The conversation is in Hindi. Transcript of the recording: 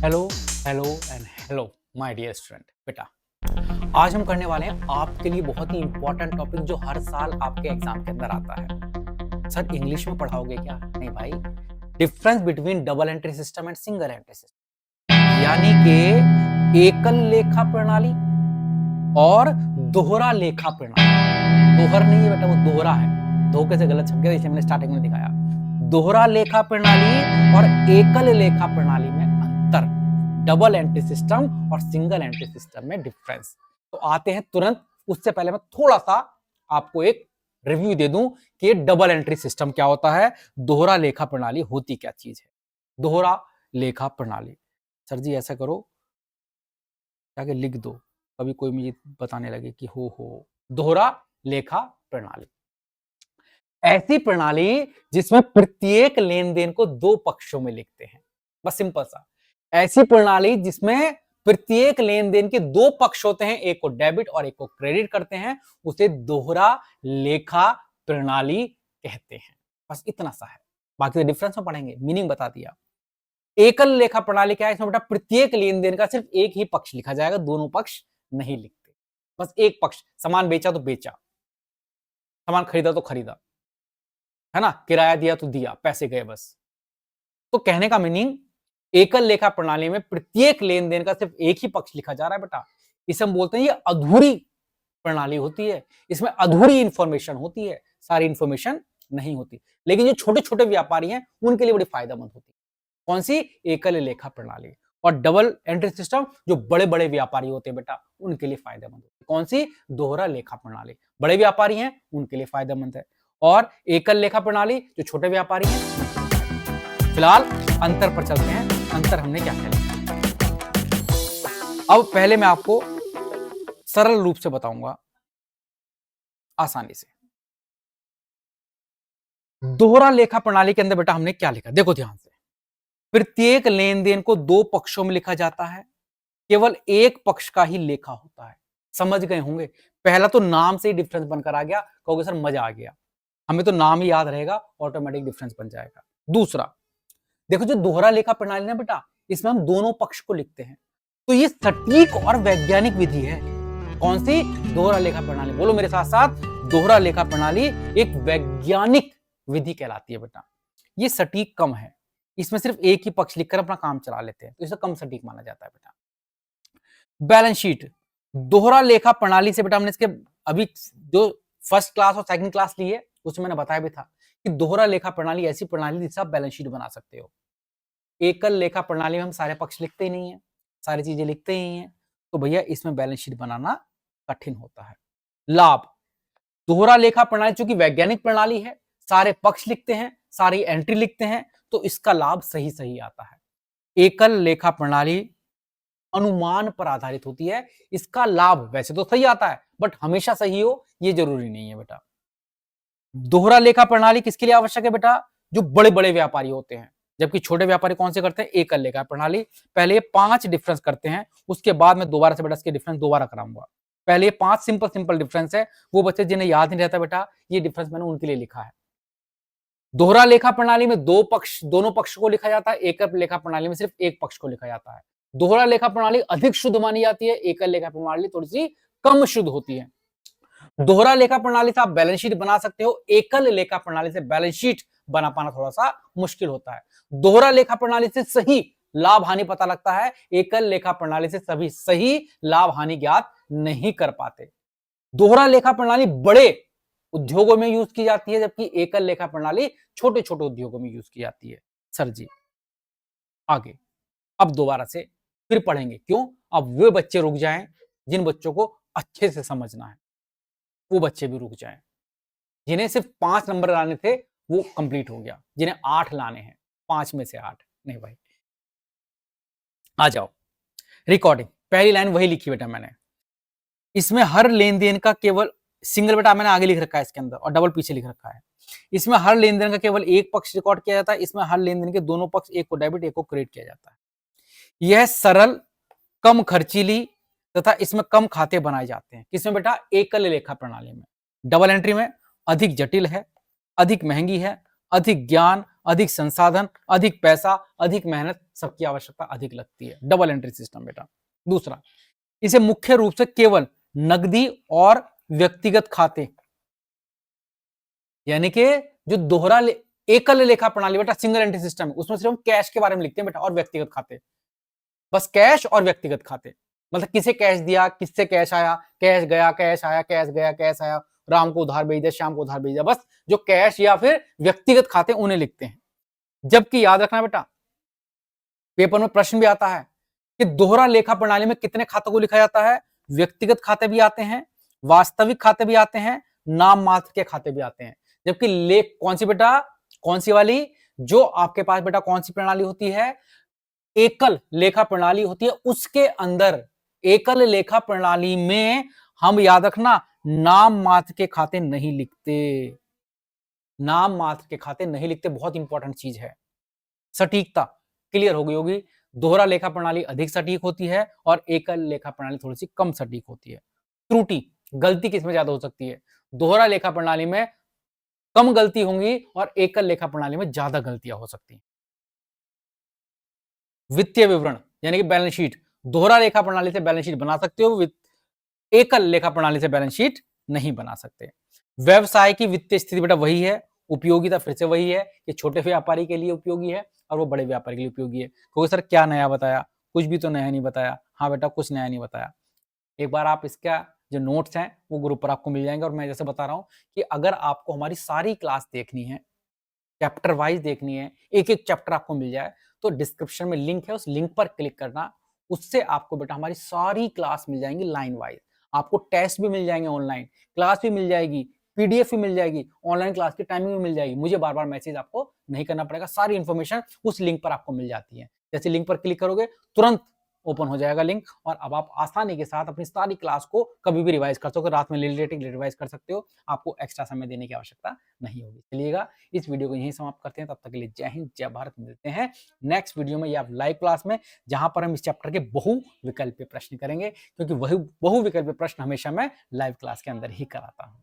Hello hello and hello my dear student. बेटा आज हम करने वाले हैं आपके लिए बहुत ही इंपॉर्टेंट टॉपिक जो हर साल आपके एग्जाम के अंदर आता है। सर इंग्लिश में पढ़ाओगे क्या? नहीं भाई, difference between double entry system and single entry system, यानी कि एकल लेखा प्रणाली और दोहरा लेखा प्रणाली। दोहर नहीं है बेटा, वो दोहरा है। धोखे से गलत छप गया, इसलिए मैंने स्टार्टिंग में दिखाया। दोहरा लेखा प्रणाली और एकल लेखा प्रणाली में अंतर, डबल एंट्री सिस्टम और सिंगल एंट्री सिस्टम में डिफरेंस। तो आते हैं तुरंत। उससे पहले मैं थोड़ा सा आपको एक रिव्यू दे दूं कि डबल एंट्री सिस्टम क्या होता है, दोहरा लेखा प्रणाली होती क्या चीज है। दोहरा लेखा प्रणाली, सर जी ऐसा करो जाके लिख दो, कभी कोई मुझे बताने लगे कि हो दोहरा लेखा प्रणाली ऐसी प्रणाली जिसमें प्रत्येक लेन देन को दो पक्षों में लिखते हैं। बस सिंपल सा, ऐसी प्रणाली जिसमें प्रत्येक लेन देन के दो पक्ष होते हैं, एक को डेबिट और एक को क्रेडिट करते हैं, उसे दोहरा लेखा प्रणाली कहते हैं। बस इतना सा है, बाकी तो डिफरेंस में पढ़ेंगे, मीनिंग बता दिया। एकल लेखा प्रणाली क्या है? इसमें बेटा प्रत्येक लेन देन का सिर्फ एक ही पक्ष लिखा जाएगा, दोनों पक्ष नहीं लिखते। बस एक पक्ष, सामान बेचा तो बेचा, सामान खरीदा तो खरीदा, है ना, किराया दिया तो दिया, पैसे गए बस। तो कहने का मीनिंग, एकल लेखा प्रणाली में प्रत्येक लेन देन का सिर्फ एक ही पक्ष लिखा जा रहा है बेटा। इसे हम बोलते हैं ये अधूरी प्रणाली होती है, इसमें अधूरी इंफॉर्मेशन होती है, सारी इंफॉर्मेशन नहीं होती। लेकिन जो छोटे छोटे व्यापारी हैं उनके लिए बड़ी फायदेमंद होती है। कौन सी? एकल लेखा प्रणाली। और डबल एंट्री सिस्टम जो बड़े बड़े व्यापारी होते हैं बेटा, उनके लिए फायदेमंद होती है। कौन सी? दोहरा लेखा प्रणाली। बड़े व्यापारी हैं उनके लिए फायदेमंद है, और एकल लेखा प्रणाली जो छोटे व्यापारी हैं। फिलहाल अंतर पर चलते हैं, अंतर हमने क्या क्या लिखा। अब पहले मैं आपको सरल रूप से बताऊंगा, आसानी से। दोहरा लेखा प्रणाली के अंदर बेटा हमने क्या लिखा, देखो ध्यान से। प्रत्येक लेन देन को दो पक्षों में लिखा जाता है, केवल एक पक्ष का ही लेखा होता है। समझ गए होंगे, पहला तो नाम से ही डिफरेंस बनकर आ गया, कहोगे सर मजा आ गया, हमें तो नाम ही याद रहेगा, ऑटोमेटिक डिफरेंस बन जाएगा। दूसरा देखो, जो दोहरा लेखा प्रणाली ना बेटा, इसमें हम दोनों पक्ष को लिखते हैं, तो ये सटीक और वैज्ञानिक विधि है। कौन सी? दोहरा लेखा प्रणाली। बोलो मेरे साथ साथ, दोहरा लेखा प्रणाली एक वैज्ञानिक विधि कहलाती है बेटा। ये सटीक कम है, इसमें सिर्फ एक ही पक्ष लिखकर अपना काम चला लेते हैं, तो इसे कम सटीक माना जाता है बेटा। बैलेंस शीट, दोहरा लेखा प्रणाली से बेटा हमने इसके अभी जो फर्स्ट क्लास और सेकंड क्लास ली है उसमें मैंने बताया भी था कि दोहरा लेखा प्रणाली ऐसी प्रणाली जिससे आप बैलेंस शीट बना सकते हो। एकल लेखा प्रणाली में हम सारे पक्ष लिखते ही नहीं है, सारी चीजें लिखते ही हैं, तो भैया इसमें बैलेंस शीट बनाना कठिन होता है। लाभ, दोहरा लेखा प्रणाली चूंकि वैज्ञानिक प्रणाली है, सारे पक्ष लिखते हैं, सारी एंट्री लिखते हैं, तो इसका लाभ सही सही आता है। एकल लेखा प्रणाली अनुमान पर आधारित होती है, इसका लाभ वैसे तो सही आता है, बट हमेशा सही हो ये जरूरी नहीं है बेटा। दोहरा लेखा प्रणाली किसके लिए आवश्यक है बेटा? जो बड़े बड़े व्यापारी होते हैं, जबकि छोटे व्यापारी कौन से करते हैं? एकल लेखा प्रणाली। पहले 5 डिफरेंस करते हैं, उसके बाद में दोबारा से बेटा इसके डिफरेंस दोबारा कराऊंगा। पहले 5 सिंपल सिंपल डिफरेंस है, वो बच्चे जिन्हें याद नहीं रहता बेटा, ये डिफरेंस मैंने उनके लिए लिखा है। दोहरा लेखा प्रणाली में दो पक्ष, दोनों पक्ष को लिखा जाता है, एकल लेखा प्रणाली में सिर्फ एक पक्ष को लिखा जाता है। दोहरा लेखा प्रणाली अधिक शुद्ध मानी जाती है, एकल लेखा प्रणाली थोड़ी सी कम शुद्ध होती है। दोहरा लेखा प्रणाली से आप बैलेंस शीट बना सकते हो, एकल लेखा प्रणाली से बैलेंस शीट बना पाना थोड़ा सा मुश्किल होता है। दोहरा लेखा प्रणाली से सही लाभ हानि पता लगता है, एकल लेखा प्रणाली से सभी सही लाभ हानि ज्ञात नहीं कर पाते। दोहरा लेखा प्रणाली बड़े उद्योगों में यूज की जाती है, जबकि एकल लेखा प्रणाली छोटे छोटे उद्योगों में यूज की जाती है। सर जी आगे अब दोबारा से फिर पढ़ेंगे, क्यों? अब वे बच्चे रुक जाएं जिन बच्चों को अच्छे से समझना है, वो बच्चे भी रुक जाएं। जिन्हें सिर्फ 5 नंबर लाने थे वो कंप्लीट हो गया, जिन्हें 8 लाने हैं, 5 में से 8 नहीं भाई। आ जाओ, रिकॉर्डिंग पहली लाइन वही लिखी बेटा मैंने। इसमें हर लेन देन का केवल सिंगल बेटा मैंने आगे लिख रखा है इसके अंदर, और डबल पीछे लिख रखा है। इसमें हर लेन देन का केवल एक पक्ष रिकॉर्ड किया जाता है, इसमें हर लेन देन के दोनों पक्ष, एक को डेबिट एक को क्रेडिट किया जाता है। यह सरल, कम खर्चीली तथा इसमें कम खाते बनाए जाते हैं। किसमें बेटा? एकल लेखा प्रणाली में। डबल एंट्री में अधिक जटिल है, अधिक महंगी है, अधिक ज्ञान, अधिक संसाधन, अधिक पैसा, अधिक मेहनत, सबकी आवश्यकता अधिक लगती है। डबल एंट्री सिस्टम बेटा। दूसरा, इसे मुख्य रूप से केवल नकदी और व्यक्तिगत खाते, यानी कि जो दोहरा एकल लेखा प्रणाली बेटा, सिंगल एंट्री सिस्टम, उसमें सिर्फ हम कैश के बारे में लिखते हैं बेटा और व्यक्तिगत खाते, बस कैश और व्यक्तिगत खाते। मतलब किसे कैश दिया, किससे कैश आया, कैश गया, कैश आया, कैश गया, कैश आया, राम को उधार भेज दिया, श्याम को उधार भेज दिया, बस जो कैश या फिर व्यक्तिगत खाते उन्हें लिखते हैं। जबकि याद रखना बेटा, पेपर में प्रश्न भी आता है कि दोहरा लेखा प्रणाली में कितने खातों को लिखा जाता है। व्यक्तिगत खाते भी आते हैं, वास्तविक खाते भी आते हैं, नाम मात्र के खाते भी आते हैं। जबकि लेख कौन सी बेटा, कौन सी वाली, जो आपके पास बेटा कौन सी प्रणाली होती है, एकल लेखा प्रणाली होती है, उसके अंदर एकल लेखा प्रणाली में हम याद रखना नाम मात्र के खाते नहीं लिखते, नाम मात्र के खाते नहीं लिखते, बहुत इंपॉर्टेंट चीज है। सटीकता क्लियर हो गई होगी। दोहरा लेखा प्रणाली अधिक सटीक होती है और एकल लेखा प्रणाली थोड़ी सी कम सटीक होती है। त्रुटि, गलती किसमें ज्यादा हो सकती है, दोहरा लेखा प्रणाली में कम गलती होंगी और एकल लेखा प्रणाली में ज्यादा गलतियां हो सकती हैं। वित्तीय विवरण यानी कि बैलेंस शीट, दोहरा लेखा प्रणाली से बैलेंस शीट बना सकते हो, एकल लेखा प्रणाली से बैलेंस शीट नहीं बना सकते। व्यवसाय की वित्तीय स्थिति बेटा वही है, उपयोगिता फिर से वही है कि छोटे व्यापारी के लिए उपयोगी है और वो बड़े व्यापारी के लिए उपयोगी है। क्योंकि सर क्या नया बताया, कुछ भी तो नया नहीं बताया। हाँ बेटा, कुछ नया नहीं बताया। एक बार आप इसका जो नोट्स हैं वो ग्रुप पर आपको मिल जाएंगे। और मैं जैसे बता रहा हूं कि अगर आपको हमारी सारी क्लास देखनी है, चैप्टर वाइज देखनी है, एक एक चैप्टर आपको मिल जाए, तो डिस्क्रिप्शन में लिंक है, उस लिंक पर क्लिक करना, उससे आपको बेटा हमारी सारी क्लास मिल जाएंगी लाइन वाइज। आपको टेस्ट भी मिल जाएंगे, ऑनलाइन क्लास भी मिल जाएगी, पीडीएफ भी मिल जाएगी, ऑनलाइन क्लास की टाइमिंग भी मिल जाएगी। मुझे बार बार मैसेज आपको नहीं करना पड़ेगा, सारी इंफॉर्मेशन उस लिंक पर आपको मिल जाती है। जैसे लिंक पर क्लिक करोगे तुरंत ओपन हो जाएगा लिंक, और अब आप आसानी के साथ अपनी सारी क्लास को कभी भी रिवाइज कर सकते हो, रात में रिलेटेड रिवाइज कर सकते हो, आपको एक्स्ट्रा समय देने की आवश्यकता नहीं होगी। चलिएगा, इस वीडियो को यहीं समाप्त करते हैं। तब तक के लिए जय हिंद, जय भारत। मिलते हैं नेक्स्ट वीडियो में या लाइव क्लास में, जहां पर हम इस चैप्टर के बहु विकल्पीय प्रश्न करेंगे, क्योंकि वही बहु विकल्पीय प्रश्न हमेशा मैं लाइव क्लास के अंदर ही कराता हूं।